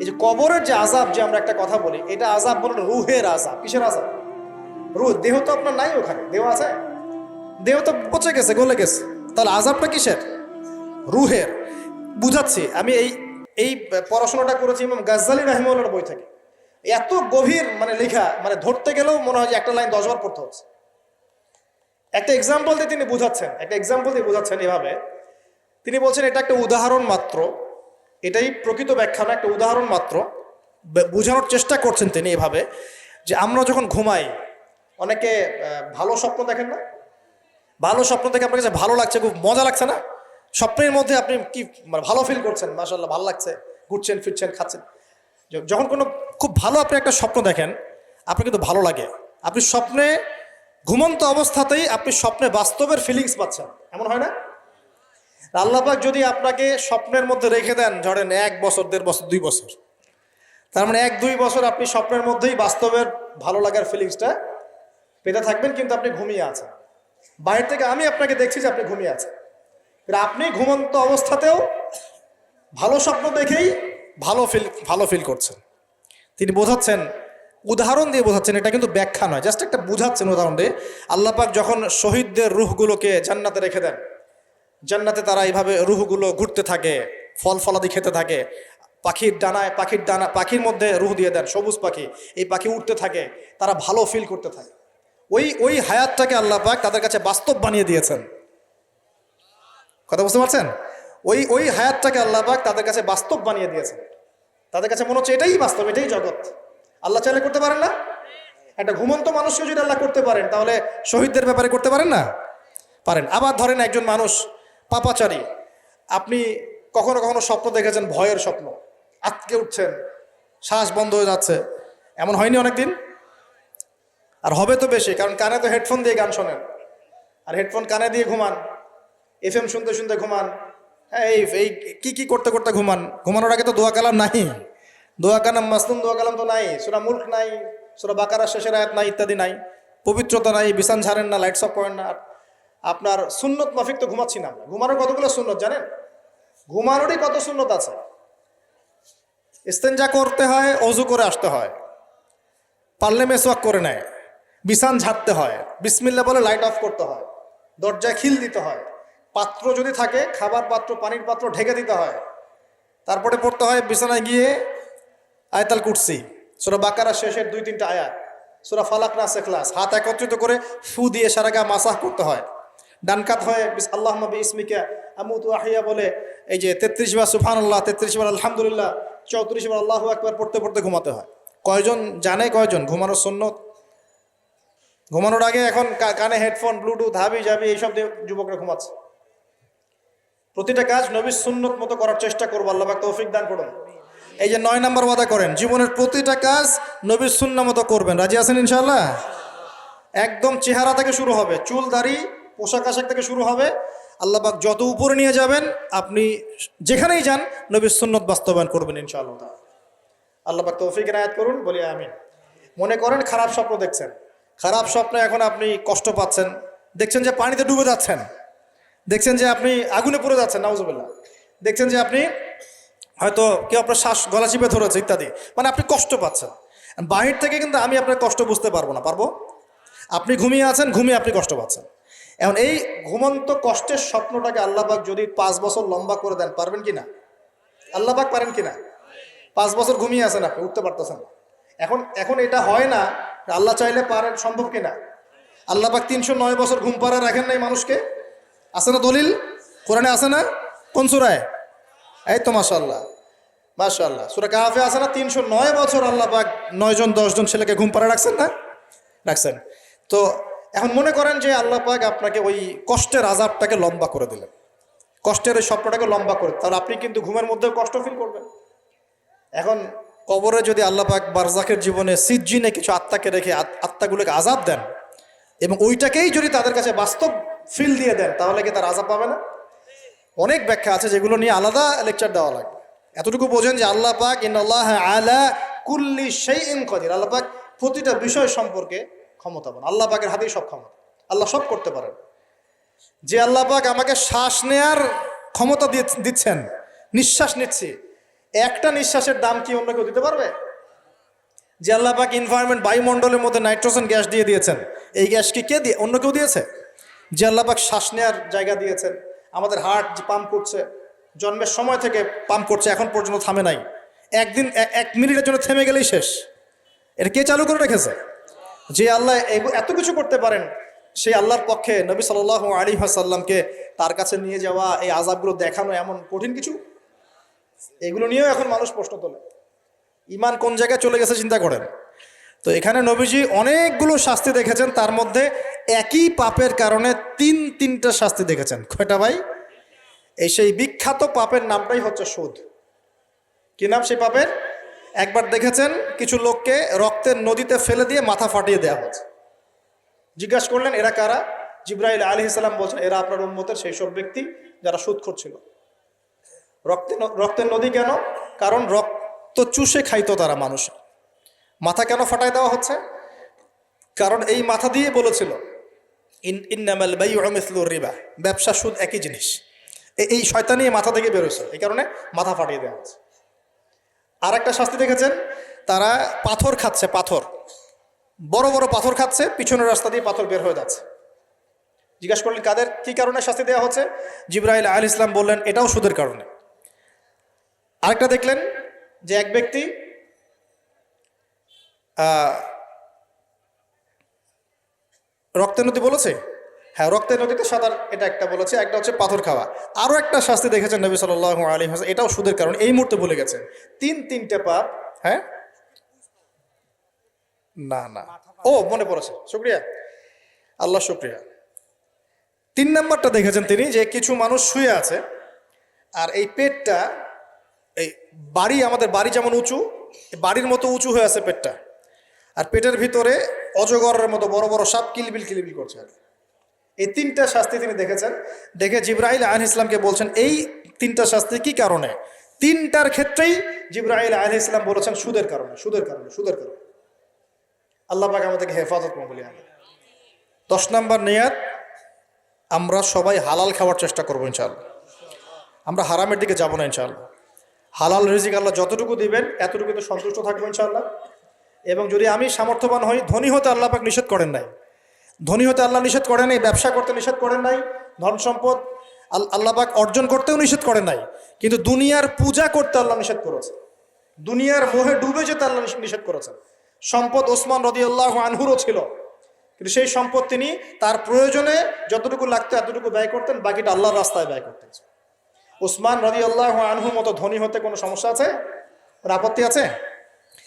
এই যে কবরের যে আযাব, যে আমরা একটা কথা বলি, এটা আযাব বলে রুহের আযাব। কিসের আযাব? রুহ। দেহ তো আপনার নাই, ওখানে দেহ আছে? দেহ তো পচে গেছে, গলে গেছে। তাহলে আযাবটা কিসের? রুহের। বুঝাচ্ছি, আমি এই এই পড়াশোনাটা করেছি ইমাম গাজ্জালী রাহিমাহুল্লাহর বই থেকে। এত গভীর মানে লেখা, মানে ধরতে গেলেও মনে হয় যে একটা লাইন 10 বার পড়তে হচ্ছে। একটা এক্সাম্পল দিয়ে তিনি বুঝাচ্ছেন, এভাবে তিনি বলছেন, এটা একটা উদাহরণ মাত্র, এটাই প্রকৃত ব্যাখ্যা না, একটা উদাহরণ মাত্র। বোঝানোর চেষ্টা করছেন তিনি এভাবে যে আমরা যখন ঘুমাই, অনেকে ভালো স্বপ্ন দেখেন না? ভালো স্বপ্ন দেখে আপনার কাছে ভালো লাগছে, খুব মজা লাগছে না? স্বপ্নের মধ্যে আপনি কি মানে ভালো ফিল করছেন, মাশাআল্লাহ ভালো লাগছে, ঘুরছেন ফিরছেন খাচ্ছেন। যখন কোনো খুব ভালো আপনি একটা স্বপ্ন দেখেন, আপনার কিন্তু ভালো লাগে। আপনি স্বপ্নে ঘুমন্ত অবস্থাতেই আপনি স্বপ্নে বাস্তবের ফিলিংস পাচ্ছেন, এমন হয় না? আল্লাহ পাক যদি আপনাকে স্বপ্নের মধ্যে রেখে দেন, ধরেন 1 বছর 1.5 বছর 2 বছর, তার মানে 1-2 বছর আপনি স্বপ্নের মধ্যেই বাস্তবের ভালো লাগার ফিলিংসটা পেতে থাকবেন, কিন্তু আপনি ঘুমিয়ে আছেন। বাইরে থেকে আমি আপনাকে দেখছি যে আপনি ঘুমিয়ে আছেন, আপনি ঘুমন্ত অবস্থাতেও ভালো স্বপ্ন দেখেই ভালো ফিল করছেন। তিনি বোঝাচ্ছেন, উদাহরণ দিয়ে বোঝাচ্ছেন, এটা কিন্তু ব্যাখ্যা নয়, জাস্ট একটা বুঝাচ্ছেন উদাহরণ দিয়ে। আল্লাহ পাক যখন শহীদদের রূহগুলোকে জান্নাতে রেখে দেন, জান্নাতে তারা এইভাবে রূহগুলো ঘুরতে থাকে, ফল ফলাদি খেতে থাকে, পাখির মধ্যে রূহ দিয়ে দেন, সবুজ পাখি, এই পাখি উঠতে থাকে, তারা ভালো ফিল করতে থাকে। ওই হায়াতটাকে আল্লাহ পাক তাদের কাছে বাস্তব বানিয়ে দিয়েছেন। কথা বুঝতে পারছেন? ওই হায়াতটাকে আল্লাহ পাক তাদের কাছে বাস্তব বানিয়ে দিয়েছেন। তাদের কাছে মনে হচ্ছে এটাই বাস্তব, এটাই জগৎ। আল্লাহ চাইলে করতে পারেন না? একটা ঘুমন্ত মানুষকে যদি আল্লাহ করতে পারেন, তাহলে শহীদদের ব্যাপারে করতে পারেন না? পারেন। আবার ধরেন একজন মানুষ পাপাচারী, আপনি কখনো কখনো স্বপ্ন দেখেছেন, ভয়ের স্বপ্ন, আটকে উঠছেন, শ্বাস বন্ধ হয়ে যাচ্ছে, এমন হয়নি অনেকদিন? আর হবে তো বেশি, কারণ কানে তো হেডফোন দিয়ে গান শোনেন, আর হেডফোন কানে দিয়ে ঘুমান, FM শুনতে শুনতে ঘুমান। হ্যাঁ, এই কি করতে করতে ঘুমান। ঘুমানোর আগে তো দোয়া কালাম নাই, দোয়া কালাম মাসনুন দোয়া কালাম তো নাই, সূরা মুলক নাই, সূরা বাকারা শেষের আয়াত নাই, ইত্যাদি নাই, পবিত্রতা নাই, বিছান ঝাড়েন না, লাইটস অফ করেন না। আপনার সুন্নত মাফিক তো ঘুমাচ্ছি না। ঘুমানোর কতগুলো সুন্নত জানেন? ঘুমানোরই কত সুন্নত আছে। ইস্তেঞ্জা করতে হয়, অজু করে আসতে হয়, পারলে মেসওয়াক করে নেয়, বিছান ঝাড়তে হয়, বিসমিল্লাহ বলে লাইট অফ করতে হয়, দরজায় খিল দিতে হয়, পাত্র যদি থাকে খাবার পাত্র, পানির পাত্র ঢেকে দিতে হয়, তারপরে পড়তে হয় বিছানায় গিয়ে আয়াতুল কুরসি, সূরা বাকারা শেষের 2-3টা আয়াত, সূরা ফালাক নাস ইখলাস, হাত একত্রিত করে ফু দিয়ে সারা গা মাসাহ করতে হয়। ডান কাত হয়ে আল্লাহুম্মা বিইসমিকা আমুতু আহইয়া বলে এই যে 33 বার সুবহানাল্লাহ, 33 বার আলহামদুলিল্লাহ, 34 বার আল্লাহু আকবার পড়তে পড়তে ঘুমাতে হয়। কয়জন জানে? কয়জন ঘুমানোর সুন্নত? ঘুমানোর আগে এখন কানে হেডফোন, ব্লুটুথ, হাবি জাবি এইসব দিয়ে যুবকরা ঘুমাচ্ছে। প্রতিটা কাজ নবীর সুন্নত মতো করার চেষ্টা করবো, আল্লাহ পাক তৌফিক দান করুন। এই যে 9 নম্বর ওয়াদা করেন, জীবনের প্রতিটা কাজ নবীর সুন্নাহ মতো করবেন। রাজি আছেন ইনশাআল্লাহ? একদম চেহারা থেকে শুরু হবে, চুল দাড়ি পোশাক আশাক থেকে শুরু হবে। আল্লাহ পাক যত উপরে নিয়ে যাবেন, আপনি যেখানেই যান নবীর সুন্নত বাস্তবায়ন করবেন ইনশাআল্লাহ। আল্লাহ পাক তৌফিক ইনায়াত করুন, বলি আমিন। মনে করেন খারাপ স্বপ্ন দেখছেন, খারাপ স্বপ্নে এখন আপনি কষ্ট পাচ্ছেন, দেখছেন যে পানিতে ডুবে যাচ্ছেন, দেখছেন যে আপনি আগুনে পড়ে যাচ্ছেন, নাউজুবিল্লাহ, দেখছেন যে আপনি হয়তো কেউ আপনার শ্বাস গলা চিপে ধরেছে ইত্যাদি, মানে আপনি কষ্ট পাচ্ছেন। বাহির থেকে কিন্তু আমি আপনার কষ্ট বুঝতে পারবো না, পারবো? আপনি ঘুমিয়ে আছেন, ঘুমিয়ে আপনি কষ্ট পাচ্ছেন। এখন এই ঘুমন্ত কষ্টের স্বপ্নটাকে আল্লাহ পাক যদি 5 বছর লম্বা করে দেন, পারবেন কি না? আল্লাহ পাক পারেন কি না? 5 বছর ঘুমিয়ে আছেন, আপনি উঠতে পারতেছেন। এখন এটা হয় না, আল্লাহ চাইলে পারেন, সম্ভব কিনা? আল্লাহ পাক 309 বছর ঘুম পাড়া রাখেন নাই মানুষকে? আছে না দলিল? কোরআনে আছে না? কোন সূরায়? এই তো মাশাআল্লাহ, মাশাআল্লাহ, সূরা কাহফে আছে না? 309 বছর আল্লাহ পাক 9 জন 10 জন ছেলেকে ঘুম পাড়া রাখছেন না? রাখছেন। তো এখন মনে করেন যে আল্লাহ পাক আপনাকে ওই কষ্টের আযাবটাকে লম্বা করে দিলেন, কষ্টের ওই স্বপ্নটাকে লম্বা করে, তাহলে আপনি কিন্তু ঘুমের মধ্যেও কষ্ট ফিল করবেন। এখন কবরে যদি আল্লাহ পাক বারজাখের জীবনে সিজ্জিনে কিছু আত্মাকে রেখে আত্মাগুলোকে আযাব দেন, এবং ওইটাকেই যদি তাদের কাছে বাস্তব ফিল দিয়ে দেন, তাহলে কি তার আযাব পাবে না? অনেক ব্যাখ্যা আছে, যেগুলো নিয়ে আলাদা লেকচার দেওয়া লাগবে। এতটুকু বোঝেন যে আল্লাহ পাক ইন্নাল্লাহা আলা কুল্লি শাইইন কাদির, আল্লাহ পাক প্রতিটা বিষয় সম্পর্কে ক্ষমতাবান। আল্লাহ পাকের হাতেই সব ক্ষমতা, আল্লাহ সব করতে পারেন। যে আল্লাহ পাক আমাকে শ্বাস নেয়ার ক্ষমতা দিচ্ছেন, নিঃশ্বাস নিচ্ছি, একটা নিঃশ্বাসের দাম কি অন্য কেউ দিতে পারবে? যে আল্লাহ পাক এনভায়রনমেন্ট বায়ুমণ্ডলের মধ্যে নাইট্রোজেন গ্যাস দিয়ে দিয়েছেন, এই গ্যাস কি কে দিয়ে অন্য কেউ দিয়েছে? যে আল্লাহ পাক শ্বাস নেওয়ার জায়গা দিয়েছেন, আমাদের হার্ট যে পাম্প করছে, জন্মের সময় থেকে পাম্প করছে, এখন পর্যন্ত থামে নাই। একদিন 1 মিনিটের জন্য থেমে গেলেই শেষ। এটা কে চালু করে রেখেছে? যে আল্লাহ এত কিছু করতে পারেন, সেই আল্লাহর পক্ষে নবী সাল্লাল্লাহু আলাইহি ওয়াসাল্লামকে তার কাছে নিয়ে যাওয়া, এই আযাবগুলো দেখানো এমন কঠিন কিছু? এগুলো নিয়েও এখন মানুষ প্রশ্ন তোলে। ইমান কোন জায়গায় চলে গেছে চিন্তা করেন। তো এখানে নবীজি অনেকগুলো শাস্তি দেখেছেন, তার মধ্যে একই পাপের কারণে তিনটা শাস্তি দেখেছেন। কয়টা ভাই? এই সেই বিখ্যাত পাপের নামটাই হচ্ছে সুদ। কি নাম সেই পাপের? একবার দেখেছেন কিছু লোককে রক্তের নদীতে ফেলে দিয়ে মাথা ফাটিয়ে দেওয়া হচ্ছে। জিজ্ঞাসা করলেন এরা কারা? জিবরাইল আলাইহিস সালাম বলছেন এরা আপনার উম্মতের সেই সব ব্যক্তি যারা সুদখোর ছিল। রক্তের নদী কেন? কারণ রক্ত চুষে খাইতো তারা মানুষ। মাথা কেন ফাটাই দেওয়া হচ্ছে? কারণ এই মাথা দিয়ে বলেছিল ইন্নামাল বাইউ মিসলুর রিবা, ব্যবসা সুদ একই জিনিস। এই শয়তানি মাথা থেকে বেরোছে, এই কারণে মাথা ফাটিয়ে দেওয়া হচ্ছে। আর একটা শাস্তি দেখেছেন, তারা পাথর খাচ্ছে, পাথর, বড় বড় পাথর খাচ্ছে, পিছনের রাস্তা দিয়ে পাথর বের হয়ে যাচ্ছে। জিজ্ঞাসা করলেন কাদের কি কারণে শাস্তি দেওয়া হচ্ছে? জিবরাইল আলাইহিস সালাম বললেন এটাও সুদের কারণে। আরেকটা দেখলেন যে এক ব্যক্তি রক্তের নদী বলেছে, হ্যাঁ রক্তের নদীতে সাঁতার, এটা একটা বলেছে, একটা হচ্ছে পাথর খাওয়া। আরও একটা শাস্তি দেখেছেন নবী সাল্লাল্লাহু আলাইহি ওয়াসাল্লাম, এটাও সুদের কারণ। এই মুহূর্তে ভুলে গেছেন। তিনটে পাপ। হ্যাঁ না, ও মনে পড়েছে, শুকরিয়া আল্লাহ, শুকরিয়া। 3 নম্বরটা দেখেছেন তিনি, যে কিছু মানুষ শুয়ে আছে আর এই পেটটা, এই বাড়ি, আমাদের বাড়ি যেমন উঁচু, বাড়ির মতো উঁচু হয়ে আছে পেটটা, আর পেটের ভিতরে অজগরের মতো বড় বড় সাপ কিলবিল কিলবিল করছে। এই 3টা শাস্তি তিনি দেখেছেন। দেখে জিবরাইল আলাইহিস সালামকে বলছেন এই 3টা শাস্তি কি কারণে? 3টার ক্ষেত্রেই জিবরাইল আলাইহিস সালাম বলেছেন সুদের কারণে, সুদের কারণে, সুদের কারণে। আল্লাহ পাক আমাদেরকে হেফাজত করুন বলি আমি। 10 নম্বর নিয়াত, আমরা সবাই হালাল খাওয়ার চেষ্টা করবো ইনশাআল্লাহ। আমরা হারামের দিকে যাব না ইনশাআল্লাহ। হালাল রিজিক আল্লাহ যতটুকু দিবেন এতটুকুতে সন্তুষ্ট থাকবো ইনশাআল্লাহ। এবং যদি আমি সামর্থ্যবান হই, ধনী হতে আল্লাহ পাক নিষেধ করেন নাই, ধনী হতে আল্লাহ নিষেধ করেন নাই, ব্যবসা করতে নিষেধ করেন নাই, ধন সম্পদ আল্লাহ পাক অর্জন করতেও নিষেধ করেন নাই, কিন্তু দুনিয়ার পূজা করতে আল্লাহ নিষেধ করেছে, দুনিয়ার মোহে ডুবে যেতে আল্লাহ নিষেধ করেছেন। সম্পদ ওসমান রাদিয়াল্লাহু আনহুরও ছিল, কিন্তু সেই সম্পদ তিনি তার প্রয়োজনে যতটুকু লাগতো এতটুকু ব্যয় করতেন, বাকিটা আল্লাহর রাস্তায় ব্যয় করতেন। ওসমান রাদিয়াল্লাহু আনহুর মতো ধনী হতে কোনো সমস্যা আছে? ওর আপত্তি আছে?